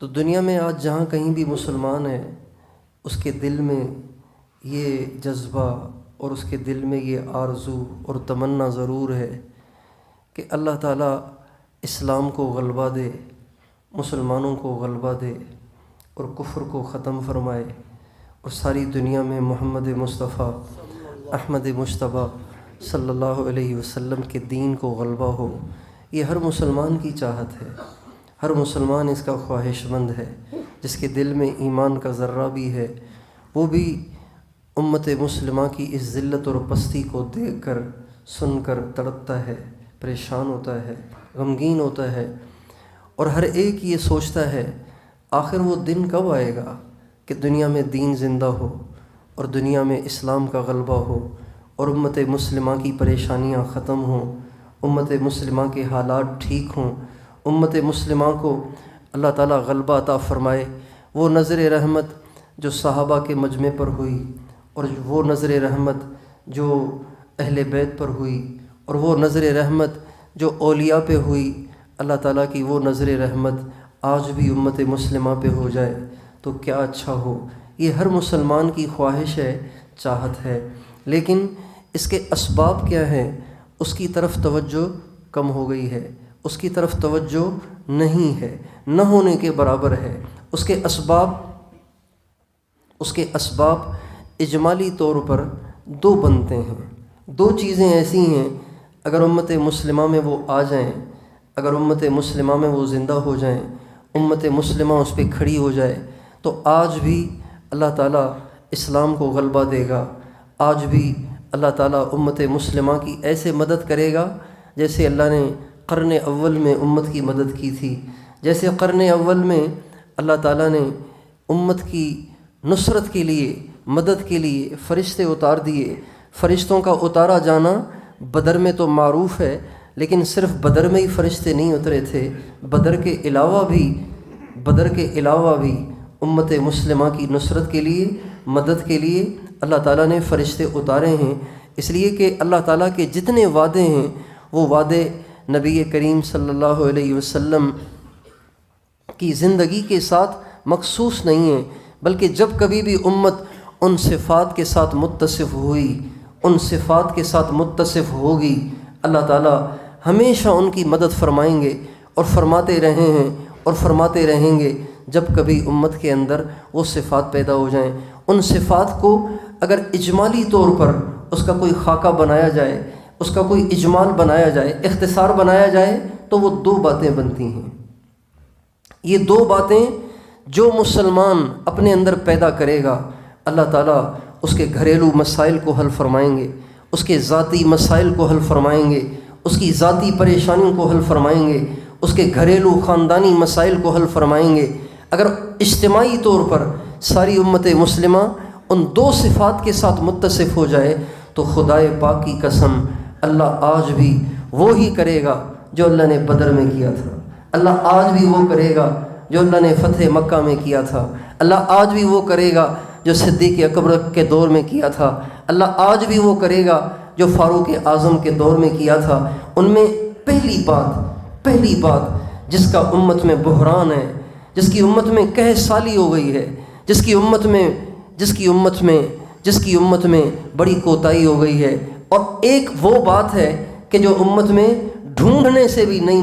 تو دنیا میں آج جہاں کہیں بھی مسلمان ہے، اس کے دل میں یہ جذبہ اور اس کے دل میں یہ آرزو اور تمنا ضرور ہے کہ اللہ تعالیٰ اسلام کو غلبہ دے، مسلمانوں کو غلبہ دے اور کفر کو ختم فرمائے، اور ساری دنیا میں محمد مصطفیٰ احمد مجتبیٰ صلی اللہ علیہ وسلم کے دین کو غلبہ ہو۔ یہ ہر مسلمان کی چاہت ہے، ہر مسلمان اس کا خواہش مند ہے۔ جس کے دل میں ایمان کا ذرہ بھی ہے، وہ بھی امت مسلمہ کی اس ذلت اور پستی کو دیکھ کر سن کر تڑپتا ہے، پریشان ہوتا ہے، غمگین ہوتا ہے، اور ہر ایک یہ سوچتا ہے آخر وہ دن کب آئے گا کہ دنیا میں دین زندہ ہو اور دنیا میں اسلام کا غلبہ ہو اور امت مسلمہ کی پریشانیاں ختم ہوں، امت مسلمہ کے حالات ٹھیک ہوں، امت مسلمہ کو اللہ تعالیٰ غلبہ عطا فرمائے۔ وہ نظر رحمت جو صحابہ کے مجمع پر ہوئی، اور وہ نظر رحمت جو اہل بیت پر ہوئی، اور وہ نظر رحمت جو اولیاء پہ ہوئی، اللہ تعالیٰ کی وہ نظر رحمت آج بھی امت مسلمہ پہ ہو جائے تو کیا اچھا ہو۔ یہ ہر مسلمان کی خواہش ہے، چاہت ہے، لیکن اس کے اسباب کیا ہیں؟ اس کی طرف توجہ کم ہو گئی ہے، اس کی طرف توجہ نہیں ہے، نہ ہونے کے برابر ہے۔ اس کے اسباب اجمالی طور پر دو بنتے ہیں۔ دو چیزیں ایسی ہیں، اگر امت مسلمہ میں وہ آ جائیں، اگر امت مسلمہ میں وہ زندہ ہو جائیں، امت مسلمہ اس پہ کھڑی ہو جائے، تو آج بھی اللہ تعالیٰ اسلام کو غلبہ دے گا، آج بھی اللہ تعالیٰ امت مسلمہ کی ایسے مدد کرے گا جیسے اللہ نے قرن اول میں امت کی مدد کی تھی۔ جیسے قرن اول میں اللہ تعالیٰ نے امت کی نصرت کے لیے، مدد کے لیے فرشتے اتار دیے۔ فرشتوں کا اتارا جانا بدر میں تو معروف ہے، لیکن صرف بدر میں ہی فرشتے نہیں اترے تھے، بدر کے علاوہ بھی امت مسلمہ کی نصرت کے لیے، مدد کے لیے اللہ تعالیٰ نے فرشتے اتارے ہیں۔ اس لیے کہ اللہ تعالیٰ کے جتنے وعدے ہیں وہ وعدے نبی کریم صلی اللہ علیہ وسلم کی زندگی کے ساتھ مخصوص نہیں ہیں، بلکہ جب کبھی بھی امت ان صفات کے ساتھ متصف ہوئی، ان صفات کے ساتھ متصف ہوگی، اللہ تعالیٰ ہمیشہ ان کی مدد فرمائیں گے، اور فرماتے رہے ہیں اور فرماتے رہیں گے جب کبھی امت کے اندر وہ صفات پیدا ہو جائیں۔ ان صفات کو اگر اجمالی طور پر اس کا کوئی خاکہ بنایا جائے، اس کا کوئی اجمال بنایا جائے، اختصار بنایا جائے، تو وہ دو باتیں بنتی ہیں۔ یہ دو باتیں جو مسلمان اپنے اندر پیدا کرے گا، اللہ تعالیٰ اس کے گھریلو مسائل کو حل فرمائیں گے، اس کے ذاتی مسائل کو حل فرمائیں گے، اس کی ذاتی پریشانیوں کو حل فرمائیں گے، اس کے گھریلو خاندانی مسائل کو حل فرمائیں گے۔ اگر اجتماعی طور پر ساری امت مسلمہ ان دو صفات کے ساتھ متصف ہو جائے تو خدائے پاک کی قسم اللہ آج بھی وہی کرے گا جو اللہ نے بدر میں کیا تھا، اللہ آج بھی وہ کرے گا جو اللہ نے فتح مکہ میں کیا تھا، اللہ آج بھی وہ کرے گا جو صدیق اکبر کے دور میں کیا تھا، اللہ آج بھی وہ کرے گا جو فاروق اعظم کے دور میں کیا تھا۔ ان میں پہلی بات جس کا امت میں بحران ہے، جس کی امت میں قحط سالی ہو گئی ہے، جس کی امت میں بڑی کوتاہی ہو گئی ہے، اور ایک وہ بات ہے کہ جو امت میں ڈھونڈنے سے بھی نہیں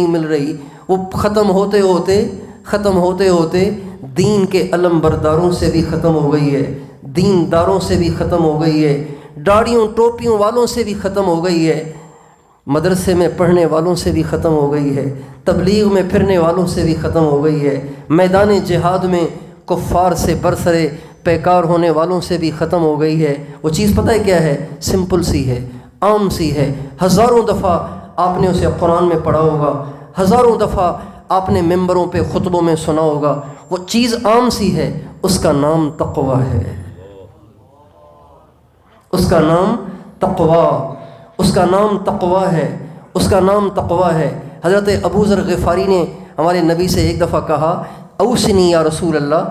مل رہی، وہ ختم ہوتے ہوتے دین کے علم برداروں سے بھی ختم ہو گئی ہے، دینداروں سے بھی ختم ہو گئی ہے، داڑھیوں ٹوپیوں والوں سے بھی ختم ہو گئی ہے، مدرسے میں پڑھنے والوں سے بھی ختم ہو گئی ہے، تبلیغ میں پھرنے والوں سے بھی ختم ہو گئی ہے، میدان جہاد میں کفار سے برسرے پیکار ہونے والوں سے بھی ختم ہو گئی ہے۔ وہ چیز پتہ ہے کیا ہے؟ سمپل سی ہے، عام سی ہے، ہزاروں دفعہ آپ نے اسے قرآن میں پڑھا ہوگا، ہزاروں دفعہ آپ نے ممبروں پہ خطبوں میں سنا ہوگا، وہ چیز عام سی ہے، اس کا نام تقویٰ ہے، اس کا نام تقویٰ ہے۔ حضرت ابو ذر غفاری نے ہمارے نبی سے ایک دفعہ کہا، اوصنی یا رسول اللہ،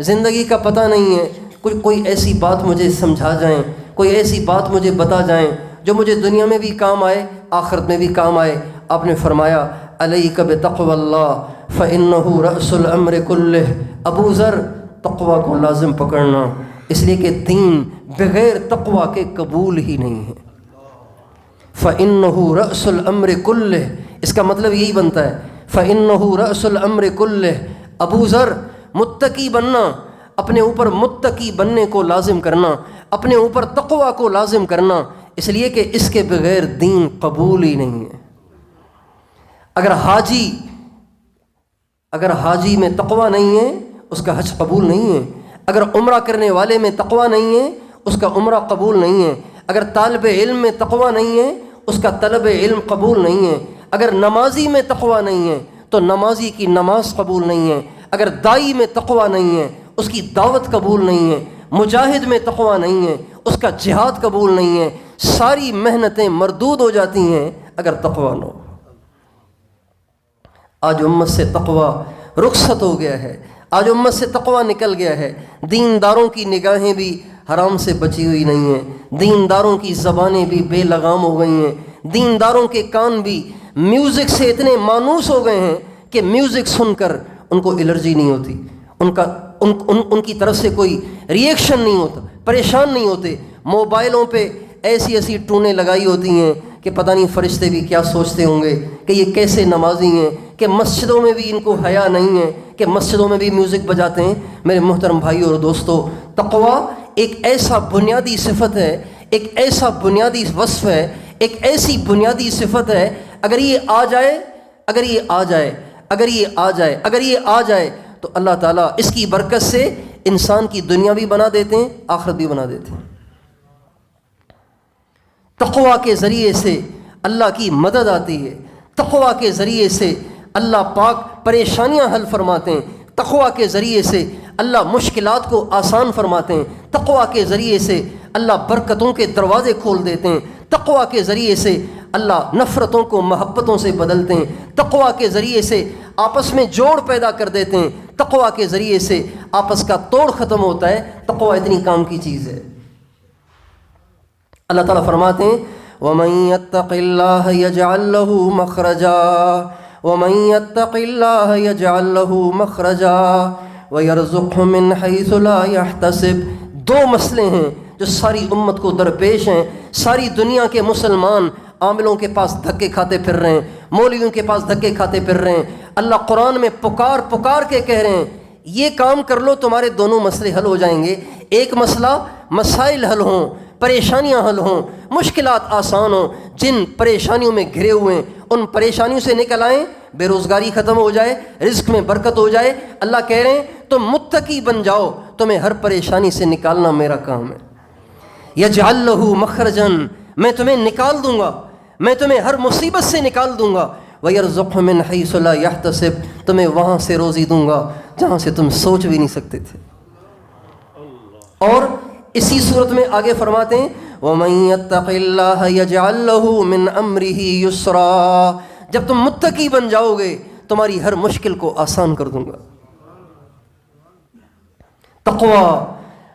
زندگی کا پتہ نہیں ہے، کوئی ایسی بات مجھے سمجھا جائیں، کوئی ایسی بات مجھے بتا جائیں جو مجھے دنیا میں بھی کام آئے، آخرت میں بھی کام آئے۔ آپ نے فرمایا علیک بتقوی اللہ فإنہ رأس الامر کلہ، ابو ذر تقوی کو لازم پکڑنا، اس لیے کہ دین بغیر تقوی کے قبول ہی نہیں ہے۔ فإنہ رأس الامر کلہ، اس کا مطلب یہی بنتا ہے فإنہ رأس الامر کلہ، ابو ذر متقی بننا، اپنے اوپر متقی بننے کو لازم کرنا، اپنے اوپر تقوی کو لازم کرنا، اس لیے کہ اس کے بغیر دین قبول ہی نہیں ہے۔ اگر حاجی میں تقوی نہیں ہے اس کا حج قبول نہیں ہے، اگر عمرہ کرنے والے میں تقوی نہیں ہے اس کا عمرہ قبول نہیں ہے، اگر طالب علم میں تقوی نہیں ہے اس کا طلب علم قبول نہیں ہے، اگر نمازی میں تقوی نہیں ہے تو نمازی کی نماز قبول نہیں ہے، اگر دائی میں تقوی نہیں ہے اس کی دعوت قبول نہیں ہے، مجاہد میں تقوی نہیں ہے اس کا جہاد قبول نہیں ہے، ساری محنتیں مردود ہو جاتی ہیں اگر تقوی نہ ہو۔ آج امت سے تقوی رخصت ہو گیا ہے، آج امت سے تقوی نکل گیا ہے، دینداروں کی نگاہیں بھی حرام سے بچی ہوئی نہیں ہیں، دینداروں کی زبانیں بھی بے لگام ہو گئی ہیں، دینداروں کے کان بھی میوزک سے اتنے مانوس ہو گئے ہیں کہ میوزک سن کر ان کو الرجی نہیں ہوتی، ان کی طرف سے کوئی ریئیکشن نہیں ہوتا، پریشان نہیں ہوتے۔ موبائلوں پہ ایسی ٹونیں لگائی ہوتی ہیں کہ پتہ نہیں فرشتے بھی کیا سوچتے ہوں گے کہ یہ کیسے نمازی ہیں، کہ مسجدوں میں بھی ان کو حیا نہیں ہے کہ مسجدوں میں بھی میوزک بجاتے ہیں۔ میرے محترم بھائیو اور دوستو، تقویٰ ایک ایسا بنیادی صفت ہے، ایک ایسا بنیادی وصف ہے، ایک ایسی بنیادی صفت ہے، اگر یہ آ جائے تو اللہ تعالیٰ اس کی برکت سے انسان کی دنیا بھی بنا دیتے ہیں، آخرت بھی بنا دیتے ہیں۔ تقویٰ کے ذریعے سے اللہ کی مدد آتی ہے، تقویٰ کے ذریعے سے اللہ پاک پریشانیاں حل فرماتے ہیں، تقویٰ کے ذریعے سے اللہ مشکلات کو آسان فرماتے ہیں، تقویٰ کے ذریعے سے اللہ برکتوں کے دروازے کھول دیتے ہیں، تقویٰ کے ذریعے سے اللہ نفرتوں کو محبتوں سے بدلتے ہیں، تقویٰ کے ذریعے سے آپس میں جوڑ پیدا کر دیتے ہیں، تقویٰ کے ذریعے سے آپس کا توڑ ختم ہوتا ہے۔ تقویٰ اتنی کام کی چیز ہے۔ اللہ تعالیٰ فرماتے ہیں وَمَن يَتَّقِ اللَّهَ يَجْعَل لَّهُ مَخْرَجًا وَمَن يَتَّقِ اللَّهَ يَجْعَل لَّهُ مَخْرَجًا وَيَرْزُقْهُ مِنْ حَيْثُ لَا يَحْتَسِبُ۔ دو مسئلے ہیں جو ساری امت کو درپیش ہیں، ساری دنیا کے مسلمان عاملوں کے پاس دھکے کھاتے پھر رہے ہیں، مولویوں کے پاس دھکے کھاتے پھر رہے ہیں۔ اللہ قرآن میں پکار کے کہہ رہے ہیں یہ کام کر لو تمہارے دونوں مسئلے حل ہو جائیں گے۔ ایک مسئلہ مسائل حل ہوں، پریشانیاں حل ہوں، مشکلات آسان ہوں، جن پریشانیوں میں گھرے ہوئے ہیں ان پریشانیوں سے نکل آئیں، بے روزگاری ختم ہو جائے، رزق میں برکت ہو جائے۔ اللہ کہہ رہے ہیں تم متقی بن جاؤ، تمہیں ہر پریشانی سے نکالنا میرا کام ہے۔ یجعل لہ مخرجا، میں تمہیں نکال دوں گا، میں تمہیں ہر مصیبت سے نکال دوں گا۔ وَيَرْزُقْهُ مِنْ حَيْثُ لَا يَحْتَسِبُ، تمہیں وہاں سے روزی دوں گا جہاں سے تم سوچ بھی نہیں سکتے تھے۔ اور اسی صورت میں آگے فرماتے ہیں وَمَن يَتَّقِ اللَّهَ يَجْعَل لَّهُ مِنْ أَمْرِهِ يُسْرًا، جب تم متقی بن جاؤ گے تمہاری ہر مشکل کو آسان کر دوں گا۔ تقویٰ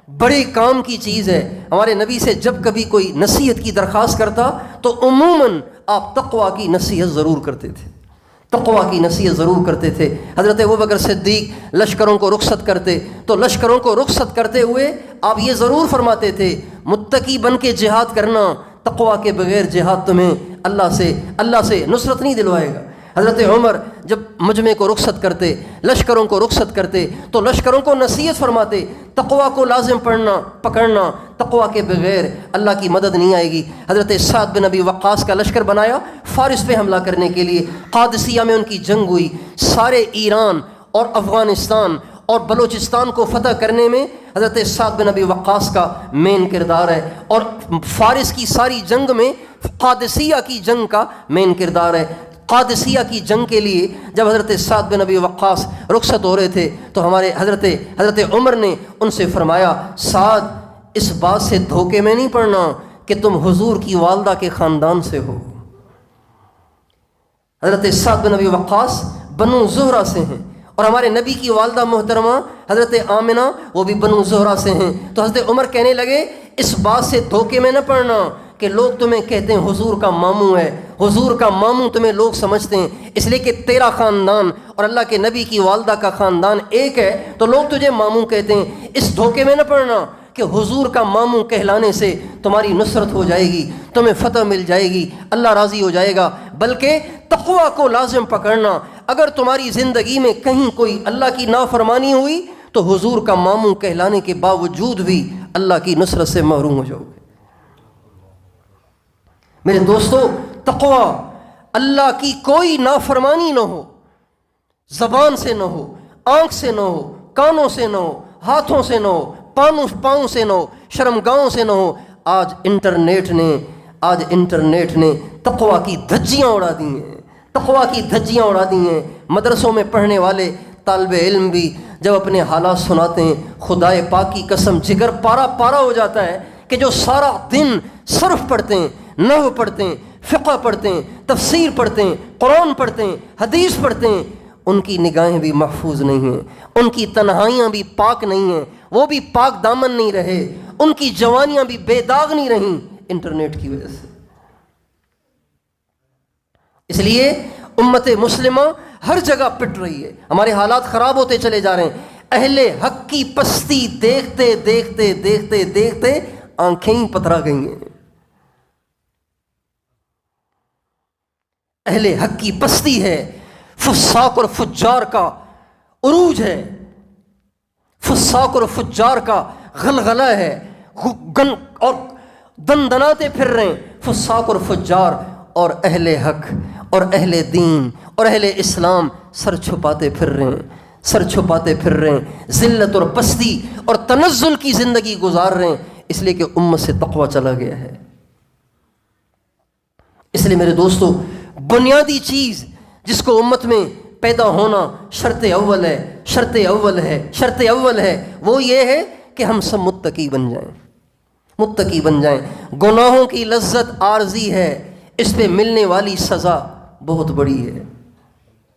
بڑے کام کی چیز ہے۔ ہمارے نبی سے جب کبھی کوئی نصیحت کی درخواست کرتا تو عموماً آپ تقویٰ کی نصیحت ضرور کرتے تھے، تقویٰ کی نصیحت ضرور کرتے تھے۔ حضرت ابوبکر صدیق لشکروں کو رخصت کرتے تو لشکروں کو رخصت کرتے ہوئے آپ یہ ضرور فرماتے تھے متقی بن کے جہاد کرنا، تقویٰ کے بغیر جہاد تمہیں اللہ سے نصرت نہیں دلوائے گا۔ حضرت عمر جب مجمع کو رخصت کرتے، لشکروں کو رخصت کرتے تو لشکروں کو نصیحت فرماتے تقویٰ کو لازم پکڑنا، تقویٰ کے بغیر اللہ کی مدد نہیں آئے گی۔ حضرت سعد بن ابی وقاص کا لشکر بنایا فارس پہ حملہ کرنے کے لیے، قادسیہ میں ان کی جنگ ہوئی، سارے ایران اور افغانستان اور بلوچستان کو فتح کرنے میں حضرت سعد بن ابی وقاص کا مین کردار ہے، اور فارس کی ساری جنگ میں قادسیہ کی جنگ کا مین کردار ہے۔ قادسیہ کی جنگ کے لیے جب حضرت سعد بن ابی وقاص رخصت ہو رہے تھے تو ہمارے حضرت عمر نے ان سے فرمایا سعد، اس بات سے دھوکے میں نہیں پڑنا کہ تم حضور کی والدہ کے خاندان سے ہو۔ حضرت سعد بن ابی وقاص بنو زہرہ سے ہیں، اور ہمارے نبی کی والدہ محترمہ حضرت آمنہ وہ بھی بنو زہرہ سے ہیں۔ تو حضرت عمر کہنے لگے اس بات سے دھوکے میں نہ پڑنا کہ لوگ تمہیں کہتے ہیں حضور کا ماموں ہے، حضور کا ماموں تمہیں لوگ سمجھتے ہیں، اس لیے کہ تیرا خاندان اور اللہ کے نبی کی والدہ کا خاندان ایک ہے تو لوگ تجھے ماموں کہتے ہیں۔ اس دھوکے میں نہ پڑنا کہ حضور کا ماموں کہلانے سے تمہاری نصرت ہو جائے گی، تمہیں فتح مل جائے گی، اللہ راضی ہو جائے گا، بلکہ تقویٰ کو لازم پکڑنا۔ اگر تمہاری زندگی میں کہیں کوئی اللہ کی نافرمانی ہوئی تو حضور کا ماموں کہلانے کے باوجود بھی اللہ کی نصرت سے محروم ہو جاؤ گے۔ میرے دوستو، تقویٰ، اللہ کی کوئی نافرمانی نہ ہو، زبان سے نہ ہو، آنکھ سے نہ ہو، کانوں سے نہ ہو، ہاتھوں سے نہ ہو، پاؤں سے نہ ہو، شرمگاہوں سے نہ ہو۔ آج انٹرنیٹ نے تقویٰ کی دھجیاں اڑا دی ہیں، تقویٰ کی دھجیاں اڑا دی ہیں۔ مدرسوں میں پڑھنے والے طالب علم بھی جب اپنے حالات سناتے ہیں، خدائے پاک کی قسم جگر پارا ہو جاتا ہے کہ جو سارا دن صرف پڑھتے ہیں، نحو پڑھتے ہیں، فقہ پڑھتے ہیں، تفسیر پڑھتے ہیں، قرآن پڑھتے ہیں، حدیث پڑھتے ہیں، ان کی نگاہیں بھی محفوظ نہیں ہیں، ان کی تنہائیاں بھی پاک نہیں ہیں، وہ بھی پاک دامن نہیں رہے، ان کی جوانیاں بھی بے داغ نہیں رہیں انٹرنیٹ کی وجہ سے۔ اس لیے امت مسلمہ ہر جگہ پٹ رہی ہے، ہمارے حالات خراب ہوتے چلے جا رہے ہیں۔ اہل حق کی پستی دیکھتے دیکھتے دیکھتے دیکھتے آنکھیں ہی پتھرا گئی ہیں۔ اہل حق کی پستی ہے، فساق اور فجار کا عروج ہے، فساق اور فجار کا غلغلہ ہے، اور دندناتے پھر رہے ہیں فساق اور فجار، اور اہل حق اور اہل دین اور اہل اسلام سر چھپاتے پھر رہے ہیں، سر چھپاتے پھر رہے ہیں، ذلت اور پستی اور تنزل کی زندگی گزار رہے ہیں، اس لیے کہ امت سے تقویٰ چلا گیا ہے۔ اس لیے میرے دوستو، بنیادی چیز جس کو امت میں پیدا ہونا شرط اول ہے وہ یہ ہے کہ ہم سب متقی بن جائیں۔ گناہوں کی لذت عارضی ہے، اس پہ ملنے والی سزا بہت بڑی ہے۔